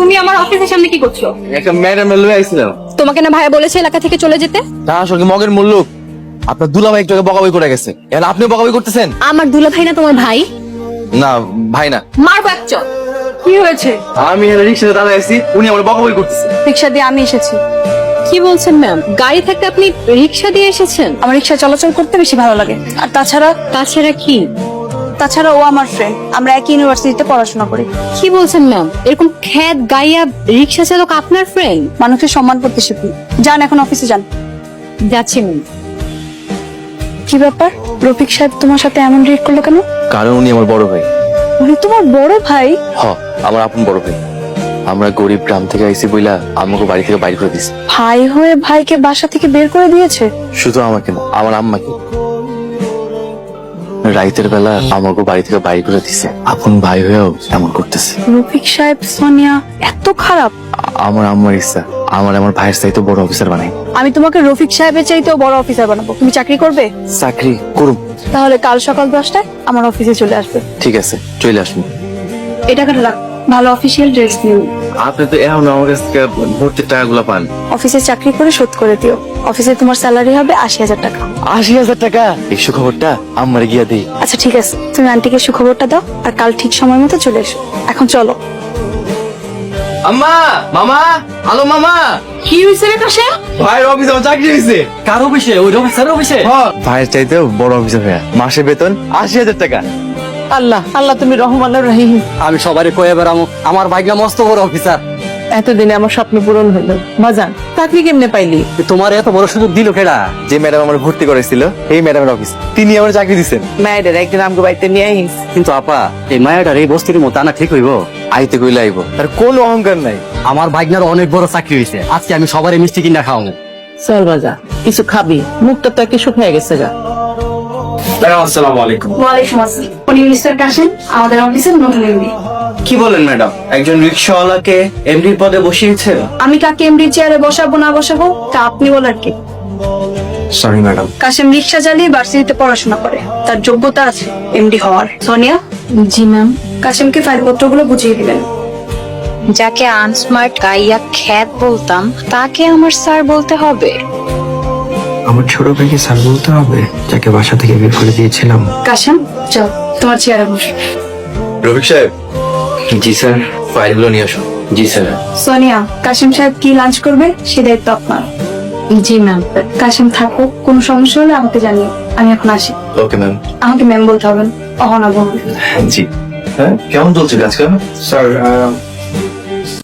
তুমি আমার অফিসের সামনে কি করছো? একটা ম্যাডাম লয়ে আইছিলাম। তোমাকে না ভাইয়া বলেছে এলাকা থেকে চলে যেতে? তা আসলে মগের মূল্য আপনার দুলাভাই একটু আগে বকাবকি করে গেছে, এখন আপনিও বকাবকি করতেছেন। আমার দুলা ভাই না তোমার ভাই? না ভাই না। মারবো এক চল। কি হয়েছে? আমি রিক্সাতে দাঁড়ায় আছি, উনি আমার বকাবকি করতেছে। রিক্সা দিয়ে আমি এসেছি। কি বলছেন ম্যাম? গাড়ি থাকতে আপনি রিক্সা দিয়ে এসেছেন? আমার রিক্সা চলাচল করতে বেশি ভালো লাগে। আর তাছাড়া কি? তাছাড়া ও আমার ফ্রেন্ড, আমরা একই ইউনিভার্সিটিতে পড়াশোনা করি। কি বলছেন ম্যাম? এরকম খ্যাত গাইয়া রিক্সা চালক আপনার ফ্রেন্ড? মানুষকে সম্মান করতে শিখি। যান এখন অফিসে যান। যাচ্ছি ম্যাম। কি ব্যাপার, রফিক সাহেব তোমার সাথে এমন রিয়েক্ট করলো কেন? কারণ উনি আমার বড় ভাই। উনি তোমার বড় ভাই? হ, আমার আপন বড় ভাই। আমরা গরিব গ্রাম থেকে আইছি বইলা আমাকে বাড়ি থেকে বাইর করে দিছে। ভাই হয়ে ভাইকে বাসা থেকে বের করে দিয়েছে? শুধু আমাকে না, আমার আম্মাকে। রাইতের বেলা আমাকে বাড়ি থেকে বাইর করে দিছে। আপন ভাই হয়েও এমন করতেছে। রফিক সাহেব সোনিয়া এত খারাপ? আমার আম্মার ইচ্ছা আমার ভাইয়ের চাইতে বড় অফিসার বানাই। আমি তোমাকে রফিক সাহেবের চাইতেও বড় অফিসার বানাবো। তুমি চাকরি করবে? চাকরি করব। তাহলে কাল সকাল 10টায় আমার অফিসে চলে আসবে। ঠিক আছে, চলে আসুন। এটা কাটা রাখ, ভালো অফিসিয়াল ড্রেস নিও। আপনি তো এখন আমার কাছ থেকে ভর্তির টাকাগুলো পান। অফিসে চাকরি করে শোধ করে দিও। অফিসে তোমার স্যালারি হবে 80,000 টাকা। 80,000 টাকা? এই সুখবরটা আমার গিয়া দেই। আচ্ছা ঠিক আছে, তুমি আন্টিকে সুখবরটা দাও আর কাল ঠিক সময় মতো চলে এসো। এখন চলো। আম্মা, মামা, হ্যালো মামা। কি হয়েছে রে কাশেম? ভাইয়ের অফিসে আমার চাকরি হয়েছে। কার অফিসে? ওই অফিসারের অফিসে? ভাইয়ের চাইতেও বড় অফিসার ভাইয়া, মাসে বেতন 80,000 টাকা। আল্লাহ আল্লাহ, তুমি রহমানুর রহিম। আমি সবারই কয়ে বেড়ামো আমার ভাগ্য মস্ত বড় অফিসার। এতদিনে আমার স্বপ্ন পূরণ হইল। বাজান, চাকরি কেমনে পাইলি? তোমার এত বড় সুযোগ দিল কেডা? যে ম্যাডাম আমার ভর্তি করেছিল এই ম্যাডামের অফিস, তিনি আমার চাকরি দিচ্ছেন। মায়েদের একদিন আমগো বাড়িতে নিয়ে আইস। কিন্তু আপা, এই মায়াটার এই বস্তির মতো আনা ঠিক হইব? আইতে কইলে আইব, তার কোনো অহংকার নাই। আমার ভাগ্নার অনেক বড় চাকরি হয়েছে, আজকে আমি সবারই মিষ্টি কিনা খাওয়াবো। চল বাজা, কিছু খাবি, মুখটা তো একে শুকিয়ে গেছে গা। আসসালামু আলাইকুম। ওয়ালাইকুম আসসালাম। উনি মিস্টার কাশেম, আমাদের অফিসের নতুন এমডি। কি বলেন ম্যাডাম, একজন রিক্সাওয়ালাকে এমডির পদে বসিয়েছে? আমি কাকে এমডি চেয়ারে বসাবো না বসাবো তা আপনি বলার কি? Sorry madam. কাশেম রিক্সা চালিয়ে ভার্সিটিতে পড়াশোনা করে, তার যোগ্যতা আছে এমডি হওয়ার। সোনিয়া, জি ম্যাম। কাশেমকে ফাইলপত্রগুলো বুঝিয়ে দিবেন। যাকে আনস্মার্ট গাইয়া খ্যাত বলতাম তাকে আমার স্যার বলতে হবে? আমার ছোট ভাইকে স্যার বলতে হবে, যাকে বাসা থেকে বের করে দিয়েছিলাম? কাশেম চল, তোমার চেয়ারে বসো। রফিক সাহেব। জি স্যার। ফাইলগুলো নিয়ে আসুন। জি স্যার। সোনিয়া, কাশেম সাহেব কি লাঞ্চ করবে সে দায়িত্ব আপনার। জি ম্যাম। কাশেম থাকো, কোনো সমস্যা হলে আমাকে জানিও। আমি এখন আসি। Okay ma'am. আমাকে ম্যাম বলতে হবে না, অহনা বলবে। জি। হ্যাঁ, কেমন চলছে কাজকাম? স্যার